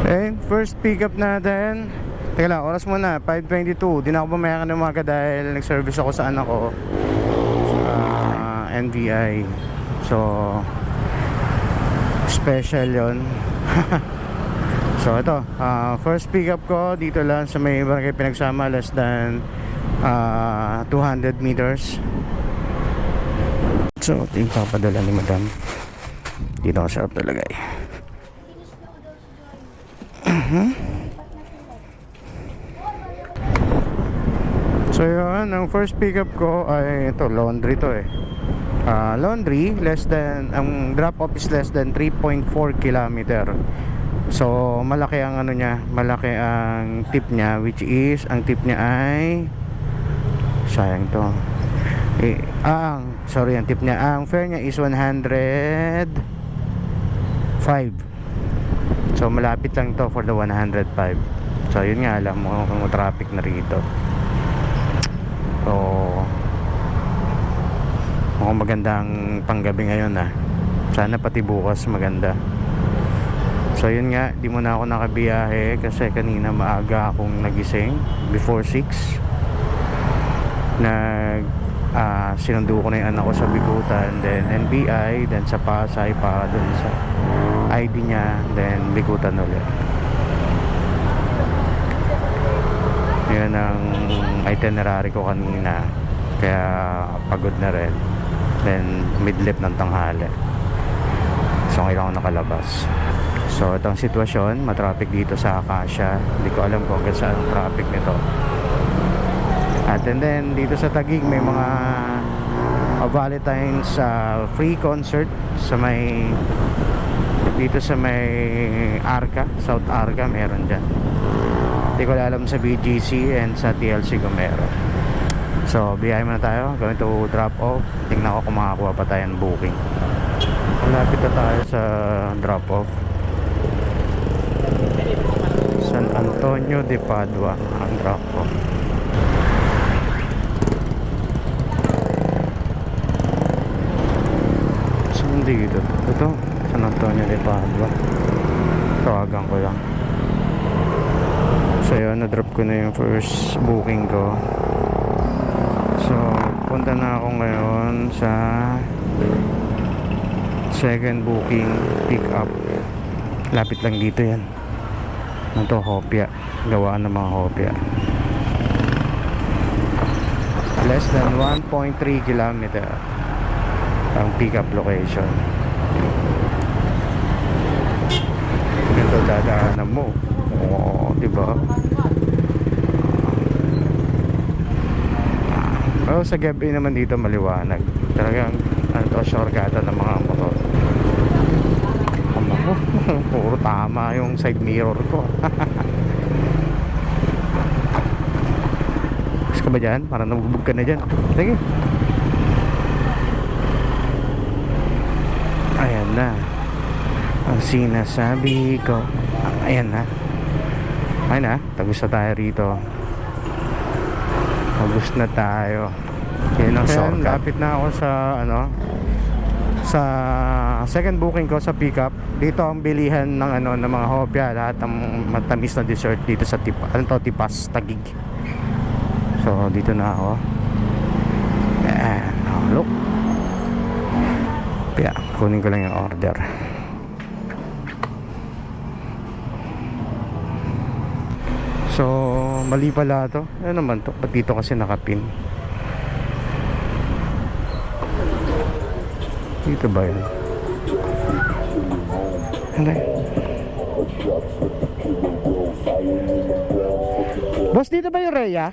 Okay, first pick up natin. Teka lang, oras muna, 5:22. Di na ako bumaya ng umaga dahil nag-service ako sa anak ko sa NBI. So special yon. So ito, first pick up ko dito lang sa may barangay Pinagsama, less than 200 meters. So ito yung papadala ni madam. Dito ako sarap talagay. So yun, ang first pickup ko ay ito, laundry to eh. Laundry, less than, ang drop off is less than 3.4 kilometer. So malaki ang ano niya, malaki ang tip niya, which is, ang tip niya ay, sayang to. Sorry, ang tip niya, ang fare niya is 105. So malapit lang to for the 105. So yun nga, alam mo kung traffic na rito. So mukhang magandang panggabi ngayon sana pati bukas maganda. So yun nga, di muna ako nakabiyahe kasi kanina maaga akong nagising before 6. Sinundo ko na yung anak ko sa Bikutan, then NBI, then sa Pasay para dun sa ID niya, then Bikutan ulit. Yun ang itinerary ko kanina, kaya pagod na rin. Then midlip ng tanghali, so ngayon ako nakalabas. So itong sitwasyon, matraffic dito sa Acacia. Hindi ko alam kung hanggang saan ang traffic nito. At and then dito sa Taguig may mga Valentine's free concert sa may, dito sa may Arca, South Arca, meron dyan. Hindi ko alam sa BGC and sa TLC kung meron. So biyahe muna tayo, going to drop off. Tingnan ko kung makakuha pa tayo ng booking. Malapit na tayo sa drop off. San Antonio de Padua ang drop off. Saan dito? Ito, San Antonio de Padua. Tawagan ko lang. So yun, na-drop ko na yung first booking ko. So punta na ako ngayon sa second booking pick up. Lapit lang dito yan. Ito, Hopia. Gawaan ng mga Hopia. Less than 1.3 kilometer ang pick up location. Ito dadaanan mo. Oo, diba? Pero sa gabi naman dito maliwanag. Talagang shortcut ng mga motor. Puro tama yung side mirror ko. Gusto ka ba dyan? Parang nabubog ka na dyan. Sige. Ayan na ang sinasabi ko. Ayan na. Ayan na, tagus na tayo rito. Tagus na tayo. Yun ang shortcut. Lapit na ako sa sa second booking ko sa pickup. Dito ang bilihan ng ng mga hopya, lahat ng matamis na dessert dito sa Tipas, Taguig. So dito na ako. Look. Kaya kunin ko lang yung order. So mali pala to. Ano naman to? Ba't dito kasi nakapin? Dito ba yun? Hindi. Boss, dito ba yung Rhea?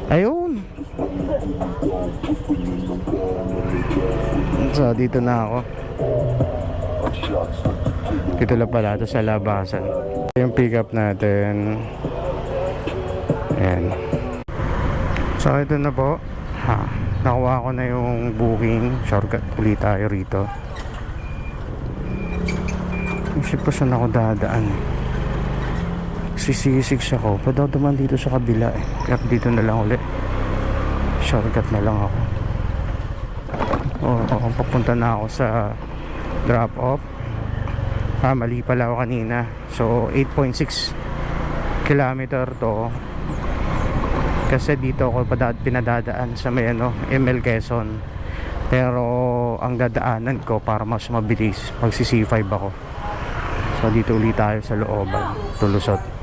Ayun. So dito na ako. Dito lang pala ito sa labasan. Yung pick up natin. Ayan. So ito na po. Nakuha ko na yung booking. Shortcut ulit tayo rito. Isip ko saan ako dadaan. Sisisig ako. Pwede ako duman dito sa kabila eh. Kaya dito na lang ulit. Shortcut na lang ako. Papunta na ako sa drop off. Mali pala ako kanina. So 8.6 kilometer to. Kasi dito ako pinadadaan sa may ML Quezon. Pero ang dadaanan ko para mas mabilis, magsi C5 ako. So dito ulit tayo sa looban, tulusot.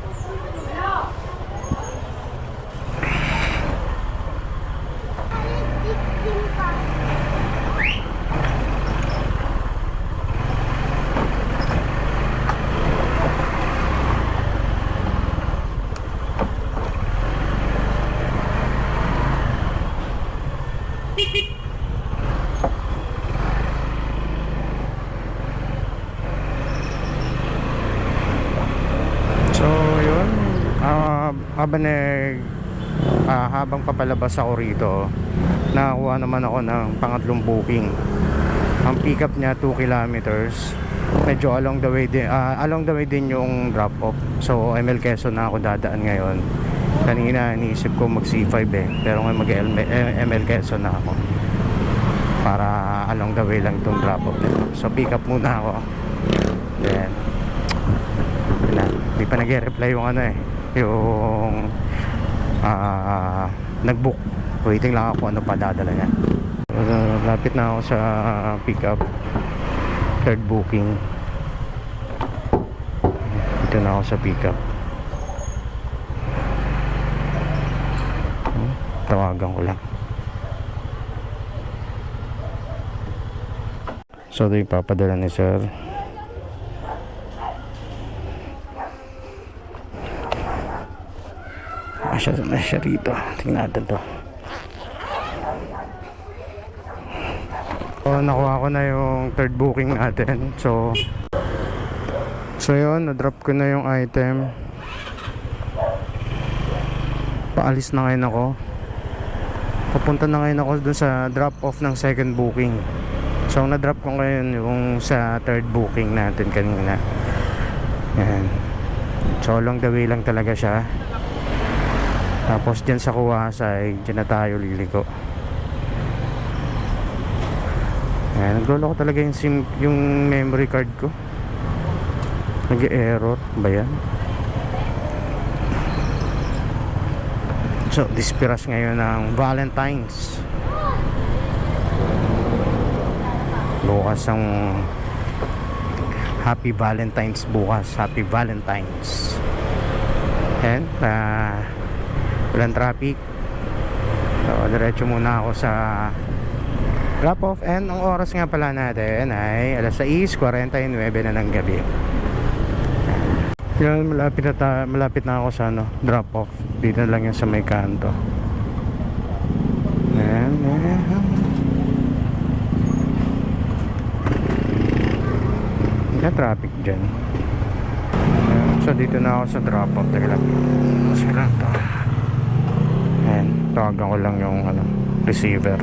Habang papalabas ako rito, nakakuha naman ako ng pangatlong booking. Ang pick up niya 2 kilometers. Medyo along the way din yung drop off. So ML Quezon na ako dadaan ngayon. Kanina iniisip ko mag C5 pero ngayon mag ML Quezon na ako para along the way lang itong drop off nito. So pick up muna ako. Then di pa nag-reply yung yung nag-book. Waiting lang ako ano pa dadala niya. Lapit na ako sa pick up, third booking. Dito na ako sa pick up. Tawagan ko lang. So ito yung papadala ni sir. Siya rito. Tingnan natin to. So nakuha ko na yung third booking natin. So yun, na-drop ko na yung item. Paalis na ngayon ako. Papunta na ngayon ako dun sa drop off ng second booking. So na-drop ko ngayon yung sa third booking natin kanina. Yan. So along the way lang talaga siya. Tapos dyan sa Kuwasay, dyan na tayo liliko. Ayan, naglolo ko talaga yung memory card ko. Nag-error ba yan? So, dispiras ngayon ng Valentine's. Bukas ang Happy Valentine's bukas. Happy Valentine's. Ayan, walang traffic. So diretso muna ako sa drop off. And ang oras nga pala natin ay alas 6:49 na ng gabi. Yan, malapit na ako sa drop off. Dito lang yan sa may kanto. Ayan, may traffic dyan. Ayan, so dito na ako sa drop off. Teka lang, masaya lang to. Ayan, tawagan ko lang yung receiver.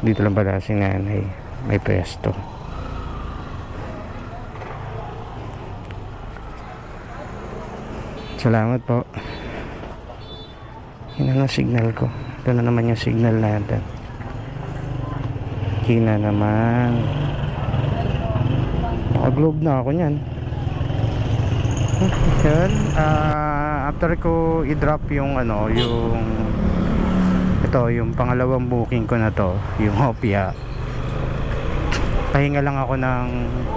Dito lang pala si nanay, may pwesto. Salamat po. Hina na signal ko. Ito na naman yung signal natin. Hina naman. Naka-globe na ako nyan. Yan, after ko i-drop yung yung pangalawang booking ko na to, yung Hopia, pahinga lang ako ng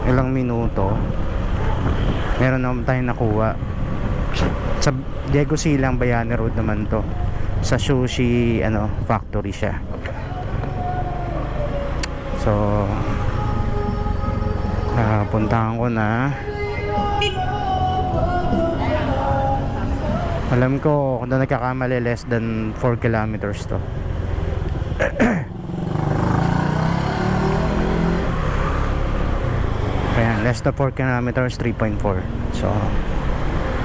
ilang minuto. Meron naman tayong nakuha sa Diego Silang, Bayani Road naman to, sa sushi factory siya. So puntahan ko na. Alam ko kung na nagkakamali, less than 4 kilometers to. Ayan, less than 4 kilometers, 3.4. So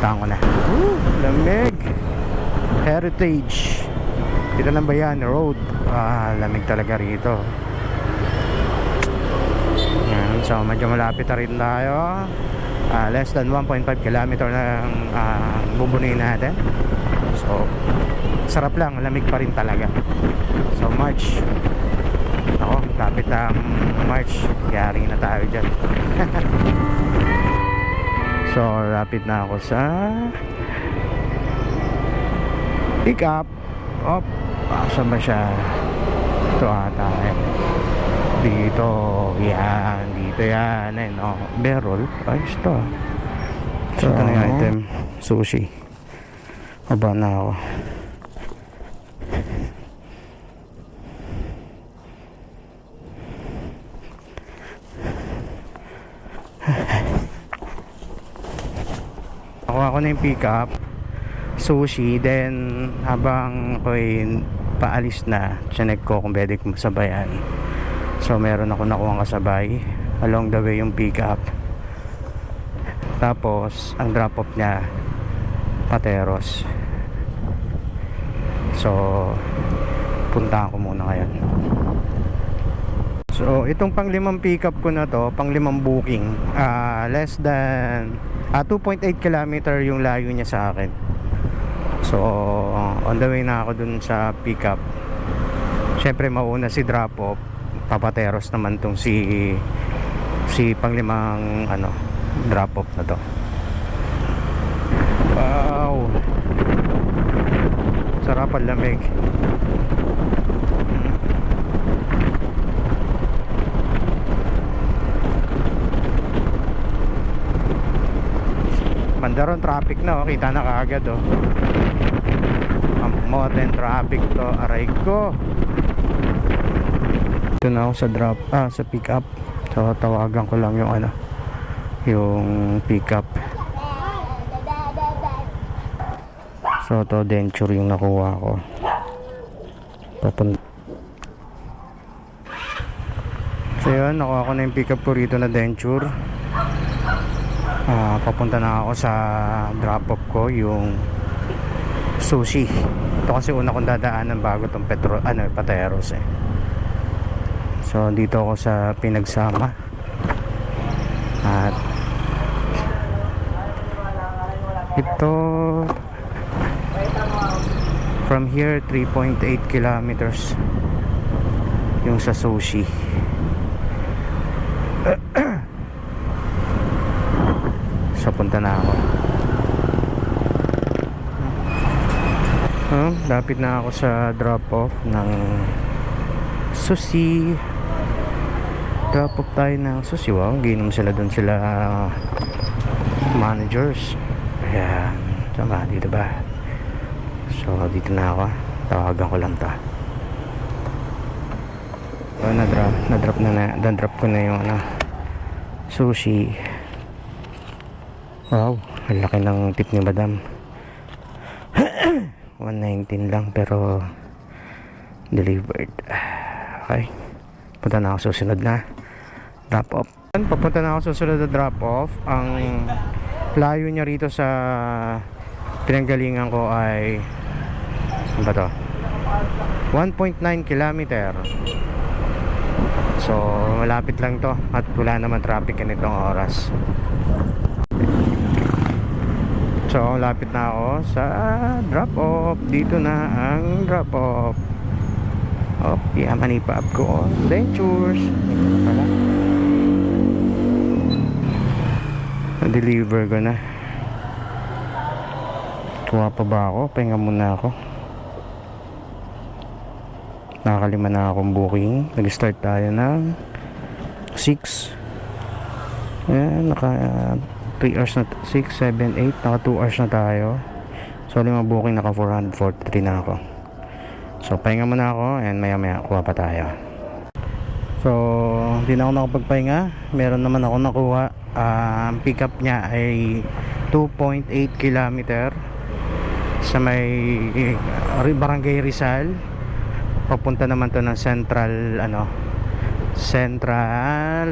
tahan ko na. Lamig. Heritage. Dito ng Bayani Road. Lamig talaga rito. Ayan, so medyo malapit na rin tayo. Less than 1.5 kilometer na bubunuin natin. So sarap lang, lamig pa rin talaga. So March Ako, lapit na March, yari na tayo dyan. So lapit na ako sa pick up. Op, saan ba siya? Ito ata dito, yan, dito yan, no? Berol, ayos to. So ito na yung item, sushi. Aba na ako. Ako na yung pick up sushi, then habang ako'y paalis na, chinek ko kung pwede kong sabayan. So meron ako nakuha kasabay along the way yung pick up, tapos ang drop off niya Pateros. So puntahan ko muna ngayon. So itong pang 5 pick up ko na to, pang 5 booking, less than 2.8 kilometer yung layo niya sa akin. So on the way na ako dun sa pick up. Syempre mauna si drop off, Papateros naman tong si pang 5 drop off na to. Wow, sarap ang lamig. Mandaron traffic na, kita na kaagad modern traffic to, aray ko. Ito na ako sa pick up. So tawagan ko lang yung yung pick up. So to denture yung nakuha ko. So yun, nakuha ko na yung pick up ko rito na denture. Papunta na ako sa drop off ko, yung sushi. Ito kasi una kong dadaanan bago tong Pateros So dito ako sa Pinagsama. At ito from here 3.8 kilometers yung sa sushi. So punta na ako. Lapit na ako sa drop off ng sushi. Drop off tayo ng sushi. Wow, ginom sila dun, sila managers. Ayan, sama dito ba? So dito na ako. Tawagan ko lang to. So na-drop ko na yung sushi. Wow, ang laki ng tip ni madam. 119 lang pero delivered. Okay, punta na ako susunod na drop off. Papunta na ako susunod na drop off. Ang layo niya rito sa pinanggalingan ko ay ano ba to? 1.9 kilometer. So malapit lang to at wala naman traffic nitong oras. So lapit na ako sa drop off. Dito na ang drop off. Yaman ipa-up ko ventures. Na-deliver ko na. Kuha pa ba ako? Pahinga muna ako. Nakakalima na akong booking. Nag-start tayo ng 6. Ayan, naka 3 hours na, 6, 7, 8, naka 2 hours na tayo. So 5 booking, naka 443 na ako. So pahinga muna ako and maya maya kuha pa tayo. So hindi na ako nakapagpahinga. Meron naman ako nakuha. Ang pick up niya ay 2.8 kilometer sa may Barangay Rizal. Papunta naman to ng Central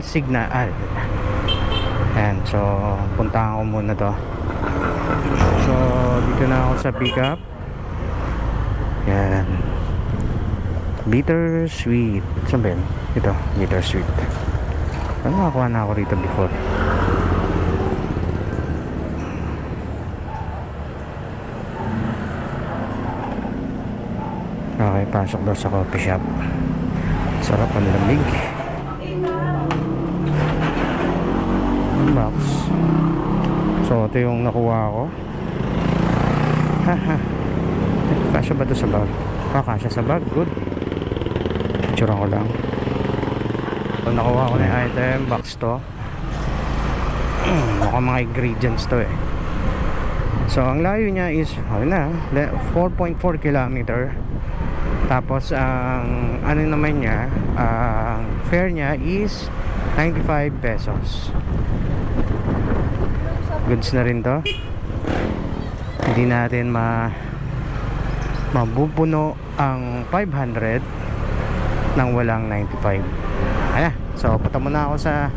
Signal. Ayan, so puntahan ko muna to. So dito na ako sa pick up. Yan, Bittersweet. Saan ba yun? Ito, Bittersweet. Ano, nakakuha na ako rito before. Okay, pasok daw sa coffee shop. Sarap ang lamig. Box. So ito yung nakuha ko. Haha. Kasya ba ito sa bag? Kasya sa bag. Good. Picture ko lang. So nakuha ko na yung item. Box to. Mukhang mga ingredients to eh. So ang layo niya is 4.4 kilometer. Tapos ang ano naman niya, ang fare niya is 95 pesos. Goods na rin to. Hindi natin mabupuno ang 500 nang walang 95. Ayan, so punta muna ako sa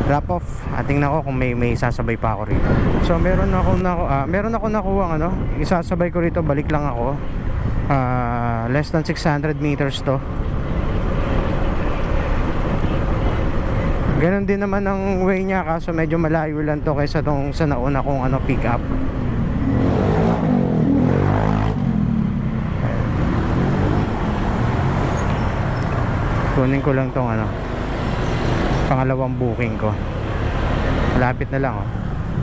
drop off. Tingnan ko kung may sasabay pa ako rito. So meron ako nakuha isasabay ko rito, balik lang ako. Less than 600 meters to. Ganon din naman ang way niya, kaso medyo malayo lang to kaysa tong sa nauna kong pick up. Kunin ko lang tong pangalawang booking ko. Lapit na lang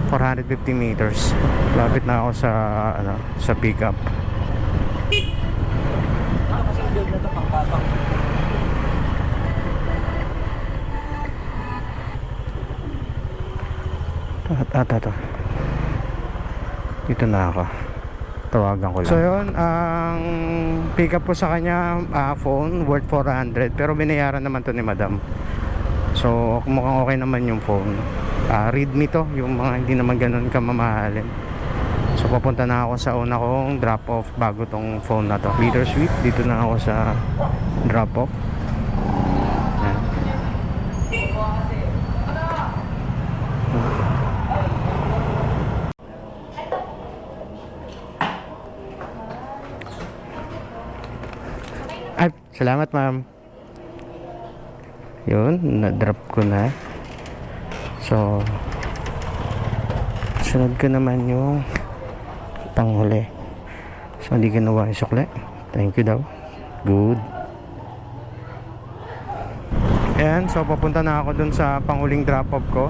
450 meters. Lapit na ako sa pick up. Ito. Dito na ako. Tawagan ko lang. So yun, ang pick up ko sa kanya, phone worth 400, pero binayaran naman to ni madam. So mukhang okay naman yung phone. Redmi to, yung mga hindi naman ganun kamamahalin. So papunta na ako sa una kong drop off bago tong phone na to. Bittersweet, dito na ako sa drop off. Yan. Ay, salamat ma'am. Yun, na-drop ko na. So sunod ko naman yung panghuli. So hindi ginawa yung sukle. Thank you daw. Good. Ayan, so papunta na ako dun sa panghuling drop off ko.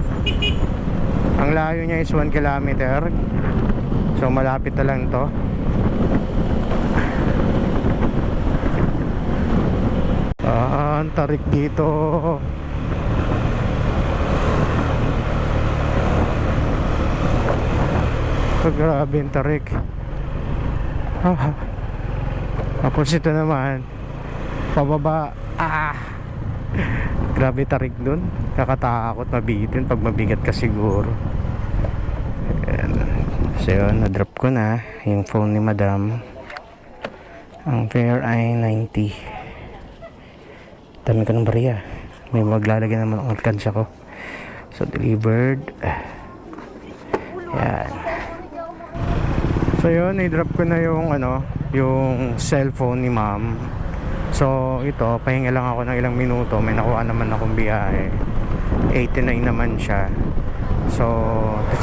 Ang layo niya is 1 kilometer. So malapit na lang to. Ang tarik dito. Grabe yung tarik. Tapos ito naman pababa. Grabe tarik dun. Kakatakot mabitin pag mabigat ka siguro. Ayan. So yun, na-drop ko na yung phone ni madam. Ang fare ay 90. Dami ko ng bariya. May maglalagay naman ang alkansya ko. So delivered. Yan. So yun, i-drop ko na yung yung cellphone ni ma'am. So ito, pahinga lang ako ng ilang minuto. May nakuha naman akong biyahe. 89 naman siya. So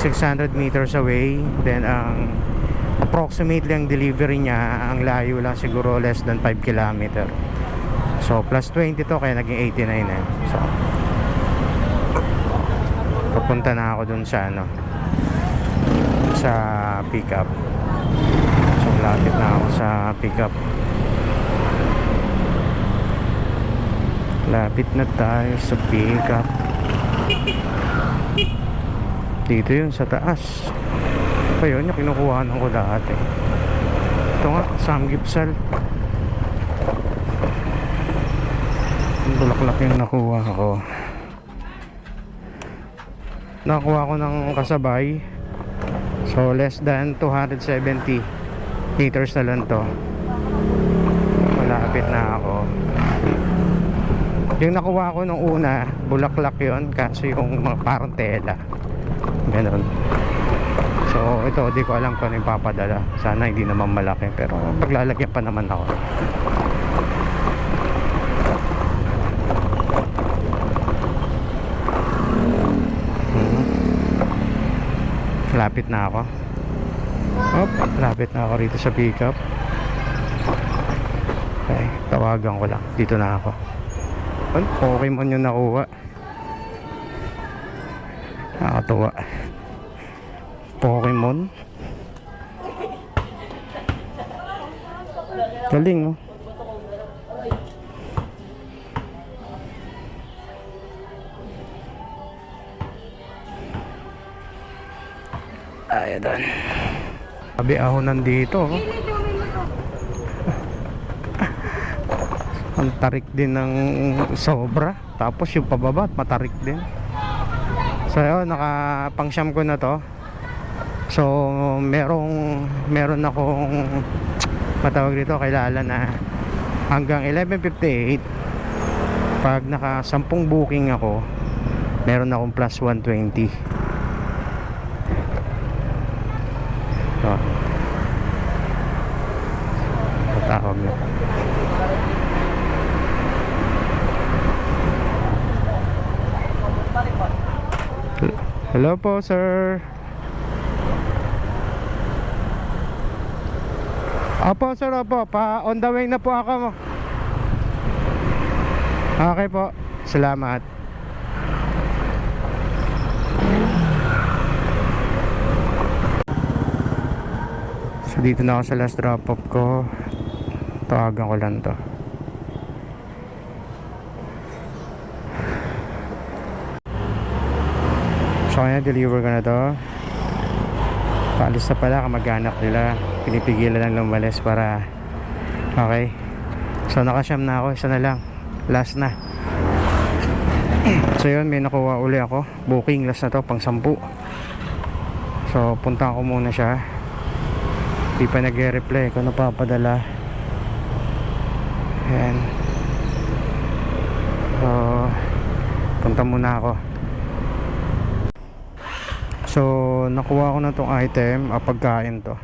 600 meters away. Then approximately ang delivery niya, ang layo lang siguro less than 5 kilometer. So plus 20 to, kaya naging 89 eh. So papunta na ako dun sa sa pick up. So lapit na ako sa pick up. Lapit na tayo sa pick up. Dito yun sa taas. Pa yun yung kinukuhanan ko dati. Ito nga, Samgyeopsal. Bulaklak yung nakuha ko. Nakuha ko ng kasabay. So less than 270 meters na lang to. Malapit na ako. Yung nakuha ko nung una, bulaklak yun, kasi yung mga parang tela. Ganon. So ito, di ko alam kung ano yung papadala. Sana hindi naman malaki, pero maglalagyan pa naman ako. Lapit na ako. Lapit na ako rito sa pickup. Okay, tawagan ko lang. Dito na ako. Pokemon yung nakuha. Nakakatuwa. Pokemon. Galing, oh. Ay, doon. Sabi ako nandito, oh. Ang tarik din ng sobra. Tapos yung pababa at matarik din. So yun, nakapangsyam ko na to. So meron akong matawag dito, kilala na hanggang 11:58 pag naka 10 booking ako, meron akong plus 120. So tatawag na. Hello po, sir. Opo, sir, opo. Pa on the way na po ako. Okay po. Salamat. So dito na ako sa last drop off ko. Tawagan ko lang to. So kaya deliver ko na to. Paalis na pala, kamag-anak nila. Pinipigilan lang lumalis para okay. So nakasyam na ako, isa na lang. Last na. So yun, may nakuha uli ako. Booking last na to, pang 10. So punta ko muna siya. Di pa nag-reply kung napapadala. Ayan. So punta muna ako. So nakuha ko na tong item, pagkain to.